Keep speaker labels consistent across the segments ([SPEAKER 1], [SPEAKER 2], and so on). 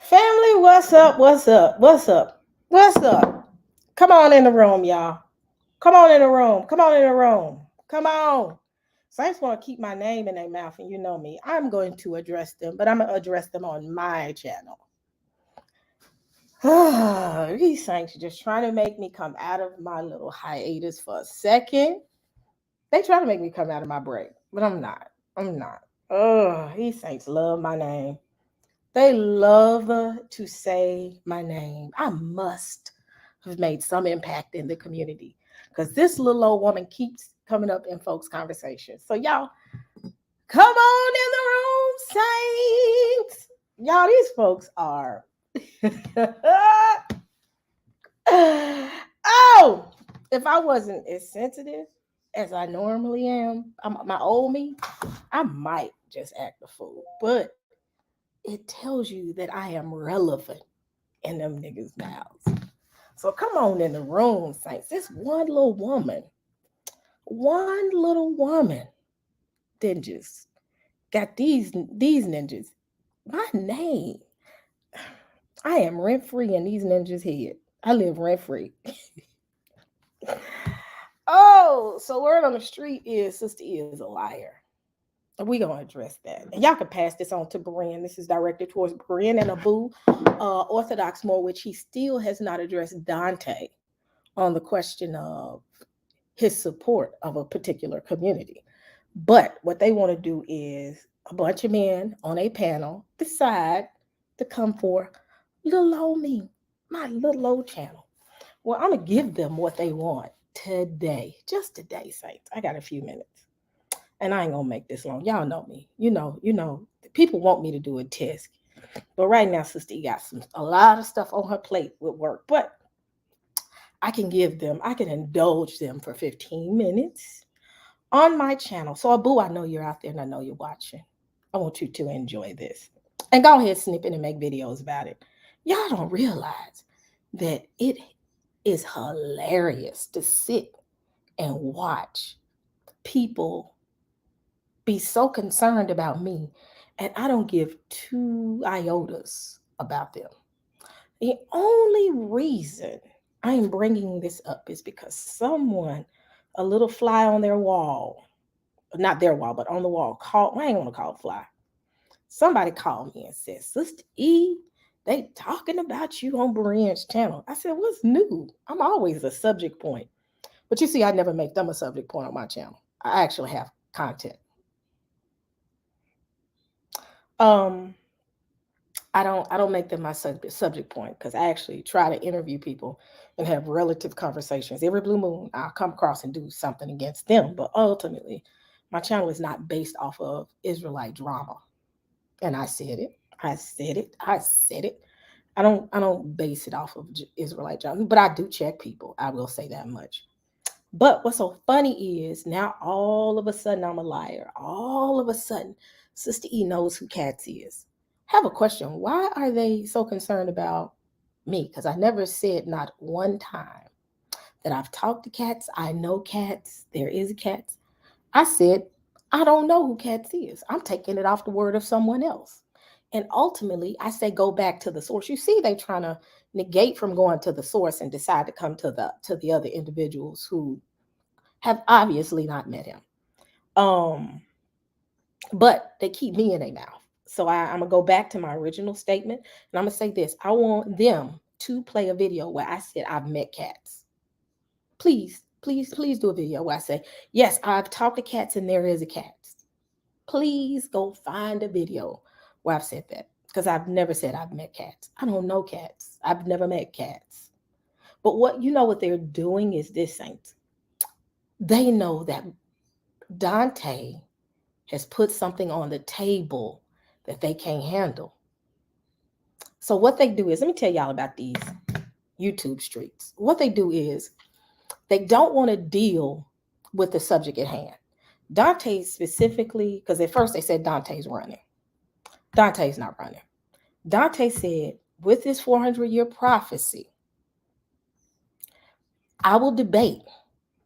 [SPEAKER 1] Family, what's up? What's up? What's up? What's up? Come on in the room, y'all. Come on in the room. Come on in the room. Come on. So I just want to keep my name in their mouth, and you know me. I'm going to address them, but I'm going to address them on my channel. These saints are just trying to make me come out of my little hiatus for a second. They try to make me come out of my break, but I'm not. I'm not. These saints love my name. They love to say my name. I must have made some impact in the community because this little old woman keeps coming up in folks' conversations. So, y'all, come on in the room, saints. Y'all, these folks are. Oh, if I wasn't as sensitive as I normally am, my old me, I might just act a fool. But it tells you that I am relevant in them niggas' mouths. So come on in the room, saints. This one little woman, then just got these ninjas. My name. I am rent free in these ninjas' head. I live rent free. Oh, so word on the street is Sister E is a liar. We gonna address that, and y'all can pass this on to Brian. This is directed towards Brian and Abu, Orthodox more, which he still has not addressed Dante on the question of his support of a particular community. But what they want to do is a bunch of men on a panel decide to come for little old me, my little old channel. Well, I'm gonna give them what they want today, just today, Saints. I got a few minutes, and I ain't gonna make this long. Y'all know me. You know. People want me to do a test, but right now, Sister E got a lot of stuff on her plate with work. But I can indulge them for 15 minutes on my channel. So, Abu, I know you're out there and I know you're watching. I want you to enjoy this. And go ahead, snip it and make videos about it. Y'all don't realize that it is hilarious to sit and watch people be so concerned about me, and I don't give two iotas about them. The only reason I'm bringing this up is because someone, a little fly on their wall, not their wall, but on the wall, called, well, I ain't want to call it fly. Somebody called me and said, Sister E, they talking about you on Brienne's channel. I said, what's new? I'm always a subject point. But you see, I never make them a subject point on my channel. I actually have content. Um, I don't make them my subject point because I actually try to interview people and have relative conversations. Every blue moon, I'll come across and do something against them. But ultimately, my channel is not based off of Israelite drama. And I said it. I said it. I said it. I don't base it off of Israelite drama, but I do check people. I will say that much. But what's so funny is now all of a sudden I'm a liar. All of a sudden, Sister E knows who Katz is. Have a question. Why are they so concerned about me? Because I never said not one time that I've talked to Katz. I know Katz. There is a Katz. I said, I don't know who Katz is. I'm taking it off the word of someone else. And ultimately, I say go back to the source. You see, they trying to negate from going to the source and decide to come to the other individuals who have obviously not met him. Um, but they keep me in their mouth. So I'm gonna go back to my original statement, and I'm gonna say this: I want them to play a video where I said I've met Katz. Please, please, please do a video where I say yes, I've talked to Katz, and there is a Katz. Please go find a video where I've said that because I've never said I've met Katz. I don't know Katz. I've never met Katz. But what they're doing is this, Saints. They know that Dante has put something on the table that they can't handle. So what they do is, let me tell y'all about these YouTube streets. What they do is they don't want to deal with the subject at hand. Dante specifically, because at first they said Dante's running. Dante's not running. Dante said, with this 400-year prophecy, I will debate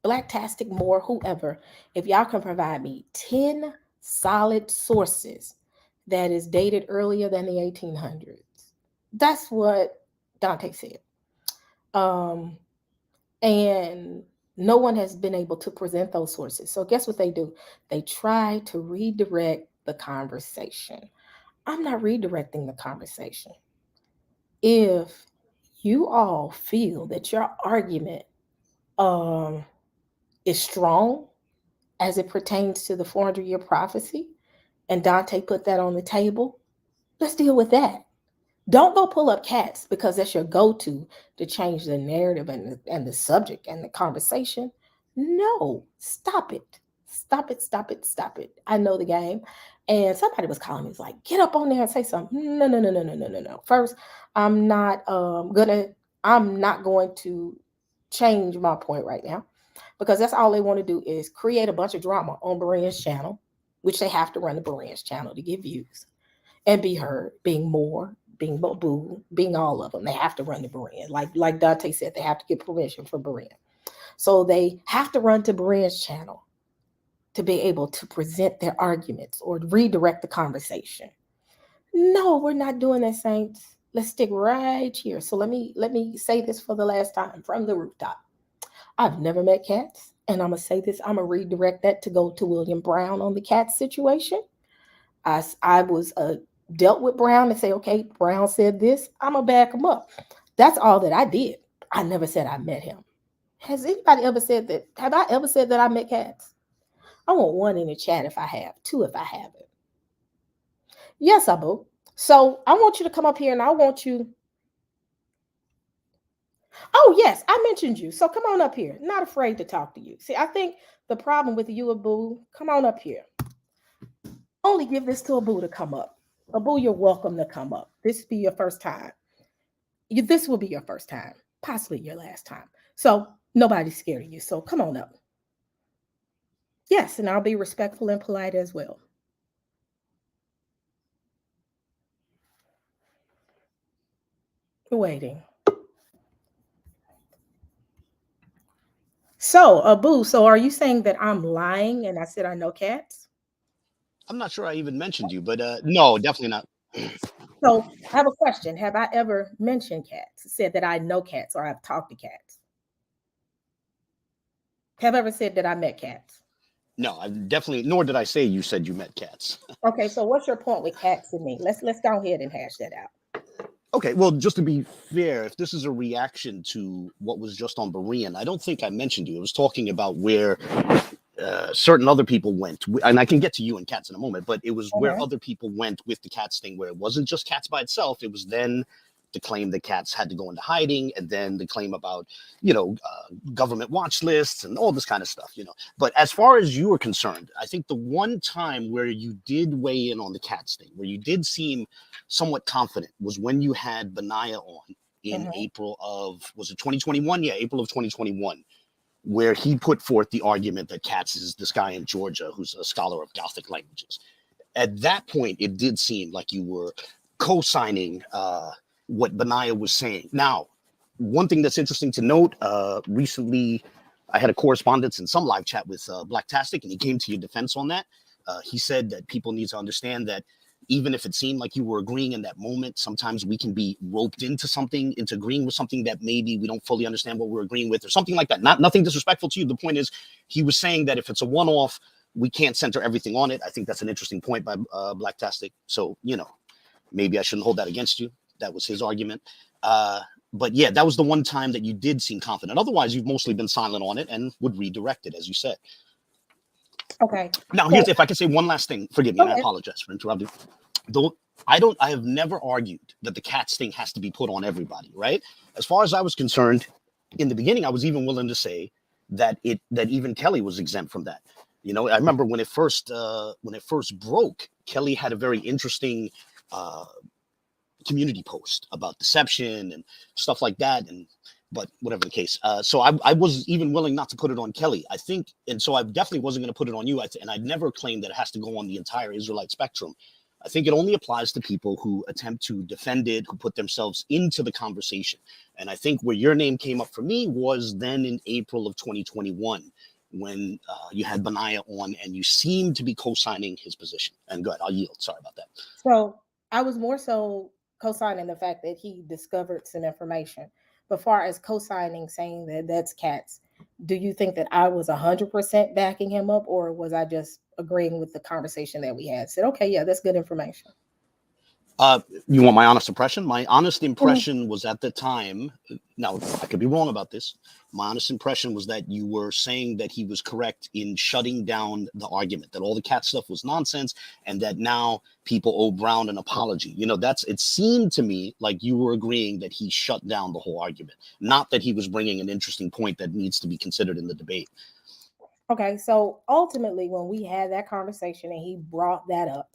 [SPEAKER 1] Blacktastic, Moore, whoever, if y'all can provide me 10 solid sources that is dated earlier than the 1800s. That's what Dante said. Um, and no one has been able to present those sources. So guess what they do? They try to redirect the conversation. I'm not redirecting the conversation. If you all feel that your argument um, is strong as it pertains to the 400-year prophecy, and Dante put that on the table, let's deal with that. Don't go pull up Katz because that's your go-to to change the narrative and the subject and the conversation. No, stop it. Stop it, stop it, stop it. I know the game. And somebody was calling me, was like, get up on there and say something. No, no, no, no, no, no, no, no. First, I'm not I'm not going to change my point right now because that's all they want to do is create a bunch of drama on Berean's channel, which they have to run the Berean's channel to get views and be heard, being more, being Boo, being all of them. They have to run to Berean. Like Dante said, they have to get permission from Berean. So they have to run to Berean's channel to be able to present their arguments or redirect the conversation. No, we're not doing that, Saints. Let's stick right here. So let me say this for the last time from the rooftop. I've never met Katz, and I'm gonna say this. I'm gonna redirect that to go to William Brown on the Katz situation. I was dealt with Brown and say, okay, Brown said this. I'm gonna back him up. That's all that I did. I never said I met him. Has anybody ever said that? Have I ever said that I met Katz? I want one in the chat if I have, two if I haven't. Yes, Abu. So I want you to come up here and I want you. Oh, yes, I mentioned you. So come on up here. Not afraid to talk to you. See, I think the problem with you, Abu, come on up here. Only give this to Abu to come up. Abu, you're welcome to come up. This be your first time. This will be your first time, possibly your last time. So nobody's scared of you. So come on up. Yes, and I'll be respectful and polite as well. Waiting. So, Abu, so are you saying that I'm lying and I said I know Cats?
[SPEAKER 2] I'm not sure I even mentioned you, but no, definitely not.
[SPEAKER 1] So I have a question. Have I ever mentioned Cats? Said that I know Cats or I've talked to Cats? Have I ever said that I met Cats?
[SPEAKER 2] No, I definitely. Nor did I say you said you met Katz.
[SPEAKER 1] Okay, so what's your point with Cats and me? Let's go ahead and hash that out.
[SPEAKER 2] Okay, well, just to be fair, if this is a reaction to what was just on Berean, I don't think I mentioned you. I was talking about where certain other people went, and I can get to you and Cats in a moment, but it was where
[SPEAKER 1] Mhm.
[SPEAKER 2] other people went with the Cats thing, where it wasn't just Cats by itself. It was then the claim that Cats had to go into hiding, and then the claim about, government watch lists and all this kind of stuff, But as far as you are concerned, I think the one time where you did weigh in on the Cats thing, where you did seem somewhat confident, was when you had Benaiah on in
[SPEAKER 1] Mhm.
[SPEAKER 2] April of, was it 2021? Yeah, April of 2021, where he put forth the argument that Katz is this guy in Georgia who's a scholar of Gothic languages. At that point, it did seem like you were co-signing what Benaiah was saying. Now, one thing that's interesting to note, recently I had a correspondence in some live chat with Blacktastic, and he came to your defense on that. He said that people need to understand that even if it seemed like you were agreeing in that moment, sometimes we can be roped into something, into agreeing with something that maybe we don't fully understand what we're agreeing with, or something like that. Nothing disrespectful to you. The point is, he was saying that if it's a one-off, we can't center everything on it. I think that's an interesting point by Blacktastic. So, maybe I shouldn't hold that against you. That was his argument. But yeah, that was the one time that you did seem confident. Otherwise, you've mostly been silent on it and would redirect it, as you said.
[SPEAKER 1] Okay.
[SPEAKER 2] Now,
[SPEAKER 1] So
[SPEAKER 2] here's, if I could say one last thing, forgive me,
[SPEAKER 1] go
[SPEAKER 2] and I
[SPEAKER 1] ahead.
[SPEAKER 2] apologize for interrupting. Though I have never argued that the Cats thing has to be put on everybody, right? As far as I was concerned, in the beginning, I was even willing to say that even Kelly was exempt from that. I remember when it first broke, Kelly had a very interesting uh, community post about deception and stuff like that, and but whatever the case, so I was even willing not to put it on Kelly, I think, and so I definitely wasn't going to put it on you. And I'd never claimed that it has to go on the entire Israelite spectrum. I think it only applies to people who attempt to defend it, who put themselves into the conversation. And I think where your name came up for me was then in April of 2021, when you had Benaiah on and you seemed to be co-signing his position. And good, I'll yield. Sorry about that.
[SPEAKER 1] So I was more so co-signing the fact that he discovered some information. But far as co-signing saying that that's Katz, do you think that I was 100% backing him up, or was I just agreeing with the conversation that we had? Said, okay, yeah, that's good information.
[SPEAKER 2] You want my honest impression? My honest
[SPEAKER 1] Mhm.
[SPEAKER 2] impression was at the time, now I could be wrong about this. My honest impression was that you were saying that he was correct in shutting down the argument, that all the cat stuff was nonsense, and that now people owe Brown an apology. It seemed to me like you were agreeing that he shut down the whole argument, not that he was bringing an interesting point that needs to be considered in the debate.
[SPEAKER 1] Okay, so ultimately, when we had that conversation and he brought that up,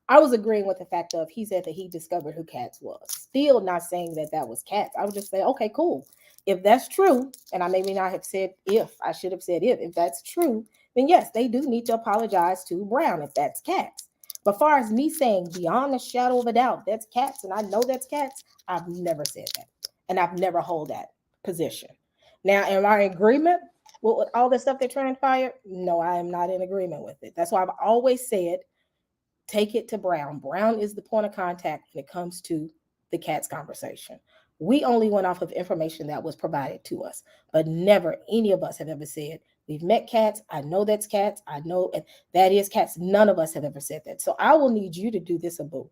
[SPEAKER 1] I was agreeing with the fact of he said that he discovered who Katz was. Still not saying that that was Katz. I would just say, okay, cool. If that's true, and I maybe not have said if, I should have said if that's true, then yes, they do need to apologize to Brown if that's Katz. But far as me saying beyond the shadow of a doubt, that's Katz, and I know that's Katz, I've never said that. And I've never hold that position. Now, am I in agreement with all the stuff that transpired? No, I am not in agreement with it. That's why I've always said take it to Brown. Brown is the point of contact when it comes to the Katz conversation. We only went off of information that was provided to us, but never any of us have ever said, we've met Katz. I know that's Katz. I know that is Katz. None of us have ever said that. So I will need you to do this, Abu.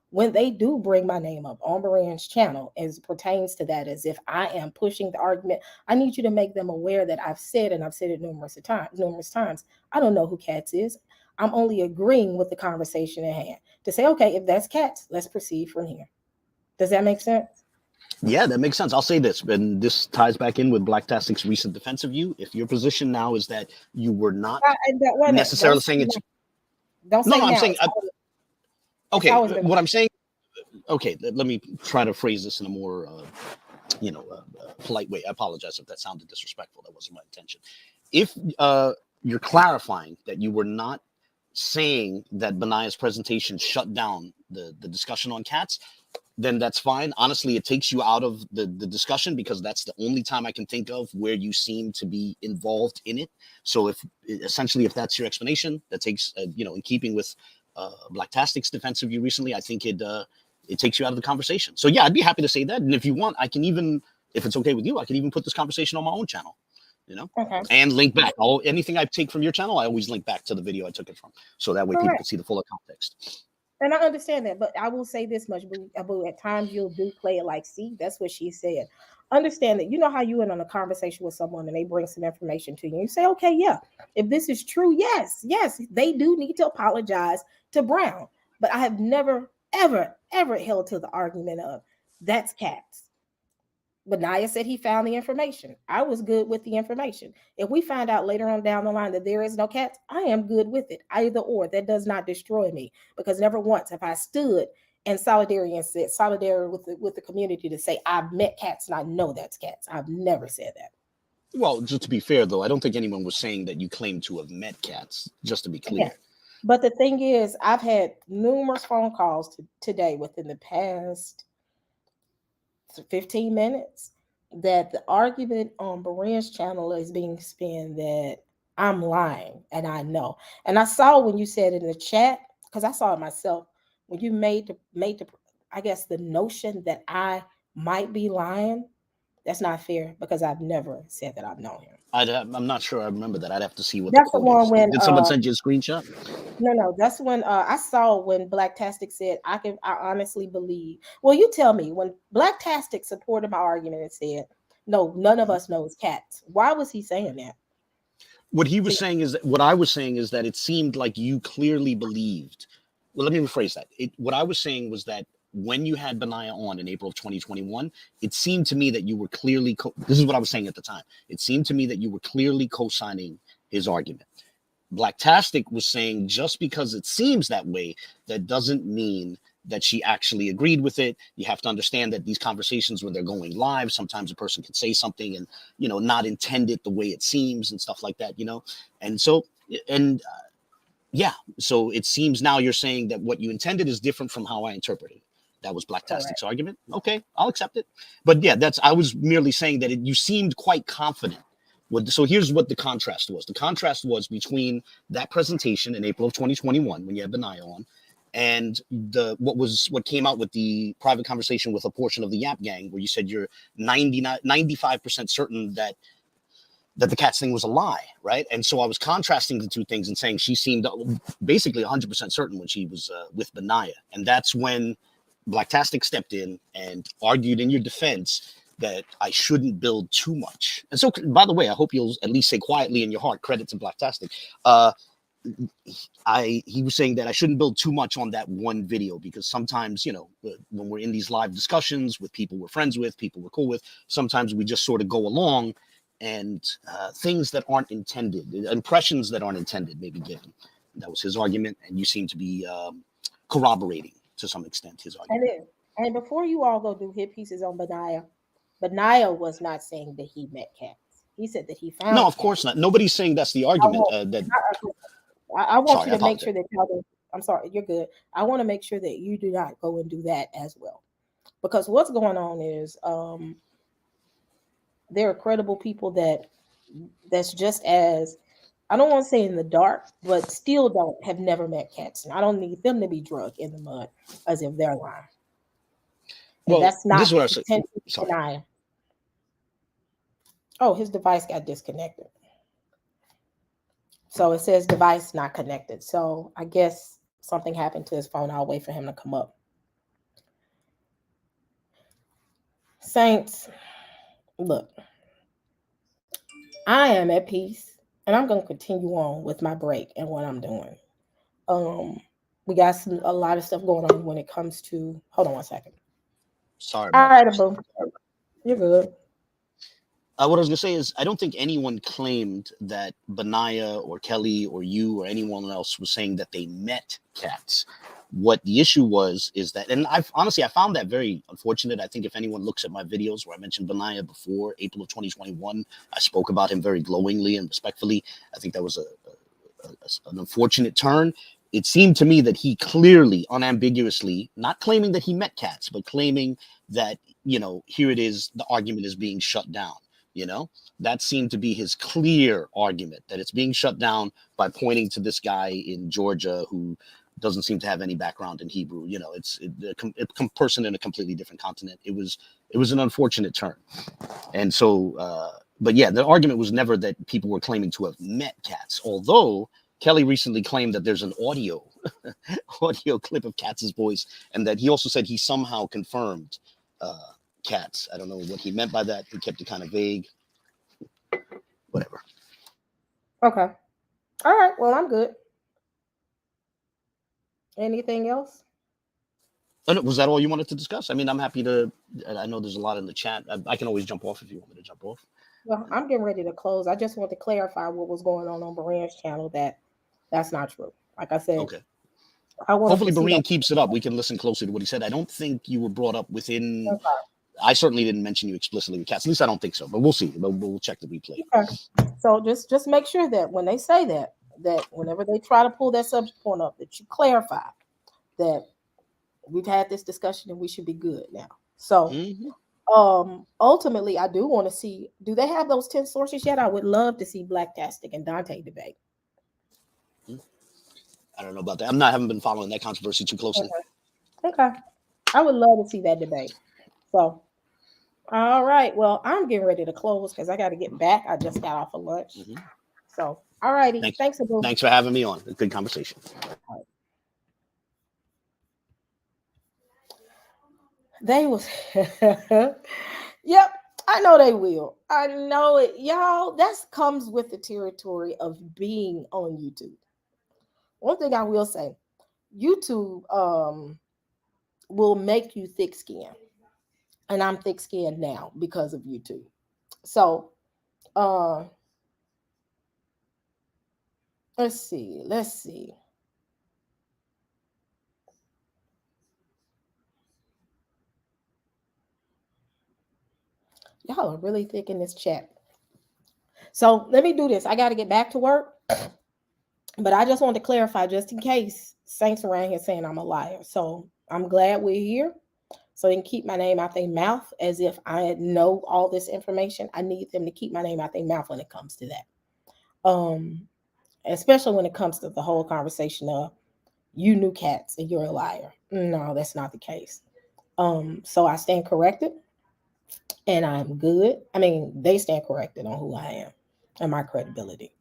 [SPEAKER 1] When they do bring my name up on Moran's channel as pertains to that, as if I am pushing the argument, I need you to make them aware that I've said, and I've said it numerous times, I don't know who Katz is. I'm only agreeing with the conversation at hand to say, okay, if that's Katz, let's proceed from here. Does that make sense?
[SPEAKER 2] Yeah, that makes sense. I'll say this, and this ties back in with Blacktastic's recent defense of you. If your position now is that you were not
[SPEAKER 1] Wait a minute.
[SPEAKER 2] necessarily saying it,
[SPEAKER 1] Don't
[SPEAKER 2] no,
[SPEAKER 1] say
[SPEAKER 2] no, I'm
[SPEAKER 1] now.
[SPEAKER 2] saying,
[SPEAKER 1] It's
[SPEAKER 2] okay,
[SPEAKER 1] always been.
[SPEAKER 2] what I'm saying, okay, let me try to phrase this in a more, polite way. I apologize if that sounded disrespectful. That wasn't my intention. If you're clarifying that you were not saying that Benaya's presentation shut down the discussion on cats, then that's fine. Honestly, it takes you out of the discussion because that's the only time I can think of where you seem to be involved in it. So if that's your explanation, that takes, in keeping with Blacktastic's defense of you recently, I think it takes you out of the conversation. So yeah, I'd be happy to say that. And if you want, I can even, if it's okay with you, I can even put this conversation on my own channel,
[SPEAKER 1] Okay.
[SPEAKER 2] and link back. Anything I take from your channel, I always link back to the video I took it from. So that way people can see the fuller context.
[SPEAKER 1] And I understand that, but I will say this much, Abu, at times you'll do play it like, see, that's what she said. Understand that, you know how you went on a conversation with someone and they bring some information to you. And you say, okay, yeah, if this is true, yes, they do need to apologize to Brown. But I have never, ever held to the argument of that's Katz. But Naya said he found the information. I was good with the information. If we find out later on down the line that there is no Katz, I am good with it. Either or, that does not destroy me because never once have I stood in solidarity and said solidarity with the community to say I've met Katz and I know that's Katz. I've never said that.
[SPEAKER 2] Well, just to be fair, though, I don't think anyone was saying that you claim to have met cats. Just to be clear.
[SPEAKER 1] Yeah. But the thing is, I've had numerous phone calls today within the past 15 minutes that the argument on Beren's channel is being spun that I'm lying, and I know. And I saw when you said in the chat, because I saw it myself, when you made the I guess the notion that I might be lying, that's not fair because I've never said that I've known him.
[SPEAKER 2] I'm not sure I remember that. I'd have to see what the
[SPEAKER 1] That's the
[SPEAKER 2] quote
[SPEAKER 1] one
[SPEAKER 2] is.
[SPEAKER 1] when
[SPEAKER 2] Did someone send you a screenshot?
[SPEAKER 1] no, that's when I saw when Blacktastic said, I honestly believe. Well, you tell me when Blacktastic supported my argument and said, no, none of us knows Katz. Why was he saying that?
[SPEAKER 2] What he was saying is that what I was saying is that it seemed like you clearly believed. Well, let me rephrase that. What I was saying was that when you had Benaya on in April of 2021, it seemed to me that you were clearly, this is what I was saying at the time. It seemed to me that you were clearly co-signing his argument. Blacktastic was saying just because it seems that way, that doesn't mean that she actually agreed with it. You have to understand that these conversations when they're going live, sometimes a person can say something and, not intend it the way it seems and stuff like that, And so, yeah, so it seems now you're saying that what you intended is different from how I interpreted it. That was Blacktastic's argument. Okay, I'll accept it. But yeah, I was merely saying that you seemed quite confident. So here's what the contrast was. The contrast was between that presentation in April of 2021 when you had Benaya on And what came out with the private conversation with a portion of the Yap Gang, where you said you're 95% certain that the Katz thing was a lie, right? And so I was contrasting the two things and saying she seemed basically 100% certain when she was with Benaya. And that's when Blacktastic stepped in and argued in your defense that I shouldn't build too much. And so, by the way, I hope you'll at least say quietly in your heart, credit to Blacktastic. He was saying that I shouldn't build too much on that one video, because sometimes, when we're in these live discussions with people we're friends with, people we're cool with, sometimes we just sort of go along, and things that aren't intended, impressions that aren't intended may be given. That was his argument, and you seem to be corroborating to some extent his argument.
[SPEAKER 1] And before you all go do hit pieces on Benaya was not saying that he met Katz. He said that he found
[SPEAKER 2] No, of
[SPEAKER 1] Katz.
[SPEAKER 2] course not. Nobody's saying that's the argument.
[SPEAKER 1] I want
[SPEAKER 2] Sorry,
[SPEAKER 1] you to make sure that I'm sorry, you're good. I want to make sure that you do not go and do that as well, because what's going on is there are credible people that's just as, I don't want to say in the dark, but still have never met Katz, and I don't need them to be drugged in the mud as if they're lying. And
[SPEAKER 2] well,
[SPEAKER 1] that's not
[SPEAKER 2] this is what I was saying.
[SPEAKER 1] Sorry. Oh, his device got disconnected. So it says device not connected. So I guess something happened to his phone. I'll wait for him to come up. Saints, look, I am at peace, and I'm going to continue on with my break and what I'm doing. We got a lot of stuff going on when it comes to. Hold on one second.
[SPEAKER 2] Sorry.
[SPEAKER 1] All right, boo. You're good.
[SPEAKER 2] What I was gonna say is, I don't think anyone claimed that Benaya or Kelly or you or anyone else was saying that they met Katz. What the issue was is that, and I found that very unfortunate. I think if anyone looks at my videos where I mentioned Benaya before April of 2021, I spoke about him very glowingly and respectfully. I think that was an unfortunate turn. It seemed to me that he clearly, unambiguously, not claiming that he met Katz, but claiming that, here it is, the argument is being shut down. That seemed to be his clear argument, that it's being shut down by pointing to this guy in Georgia who doesn't seem to have any background in Hebrew. It's a person in a completely different continent. It was an unfortunate turn. And so, but yeah, the argument was never that people were claiming to have met Katz, although Kelly recently claimed that there's an audio clip of Katz's voice, and that he also said he somehow confirmed Katz. I don't know what he meant by that. He kept it kind of vague. Whatever.
[SPEAKER 1] Okay. All right. Well, I'm good. Anything else?
[SPEAKER 2] Was that all you wanted to discuss? I mean, I'm happy to. I know there's a lot in the chat. I can always jump off if you want me to jump off.
[SPEAKER 1] Well, I'm getting ready to close. I just want to clarify what was going on Beran's channel. That's not true. Like I said,
[SPEAKER 2] okay.
[SPEAKER 1] I want
[SPEAKER 2] Hopefully Beran keeps it up. We can listen closely to what he said. I don't think you were brought up within. Okay. I certainly didn't mention you explicitly with Katz. At least I don't think so. But we'll see. We'll check the replay.
[SPEAKER 1] Okay. So just make sure that when they say that whenever they try to pull that subject point up, that you clarify that we've had this discussion and we should be good now. So ultimately, I do want to see, do they have those 10 sources yet? I would love to see Blacktastic and Dante debate.
[SPEAKER 2] I don't know about that. Haven't been following that controversy too closely.
[SPEAKER 1] Okay. I would love to see that debate. So, all right. Well, I'm getting ready to close because I got to get back. I just got off of lunch. So, all righty. Thanks
[SPEAKER 2] for having me on. A good conversation.
[SPEAKER 1] They was, yep, I know they will. I know it. Y'all, that comes with the territory of being on YouTube. One thing I will say, YouTube will make you thick-skinned. And I'm thick-skinned now because of YouTube. So, let's see. Y'all are really thick in this chat. So let me do this. I got to get back to work. But I just want to clarify, just in case Saints around here saying I'm a liar. So I'm glad we're here. So they can keep my name out their mouth as if I know all this information. I need them to keep my name out their mouth when it comes to that. Especially when it comes to the whole conversation of, you knew Katz and you're a liar. No, that's not the case. So I stand corrected and I'm good. I mean, they stand corrected on who I am and my credibility.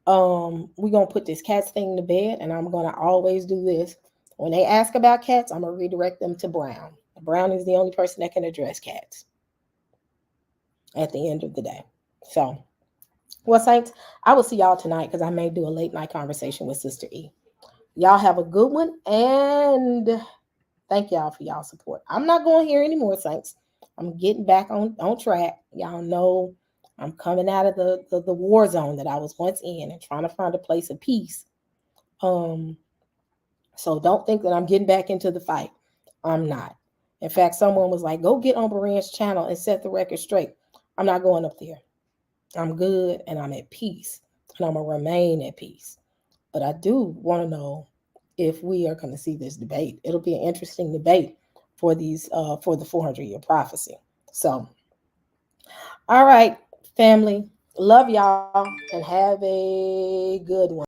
[SPEAKER 1] We're gonna put this Katz thing to bed, and I'm gonna always do this. When they ask about Katz, I'm gonna redirect them to Brown. Brown is the only person that can address Katz at the end of the day. So, well, Saints, I will see y'all tonight because I may do a late night conversation with Sister E. Y'all have a good one, and thank y'all for y'all support. I'm not going here anymore, Saints. I'm getting back on track. Y'all know I'm coming out of the war zone that I was once in and trying to find a place of peace. Um, so don't think that I'm getting back into the fight. I'm not. In fact, someone was like, go get on Berean's channel and set the record straight. I'm not going up there. I'm good and I'm at peace. And I'm going to remain at peace. But I do want to know if we are going to see this debate. It'll be an interesting debate for the 400-year prophecy. So, all right, family. Love y'all and have a good one.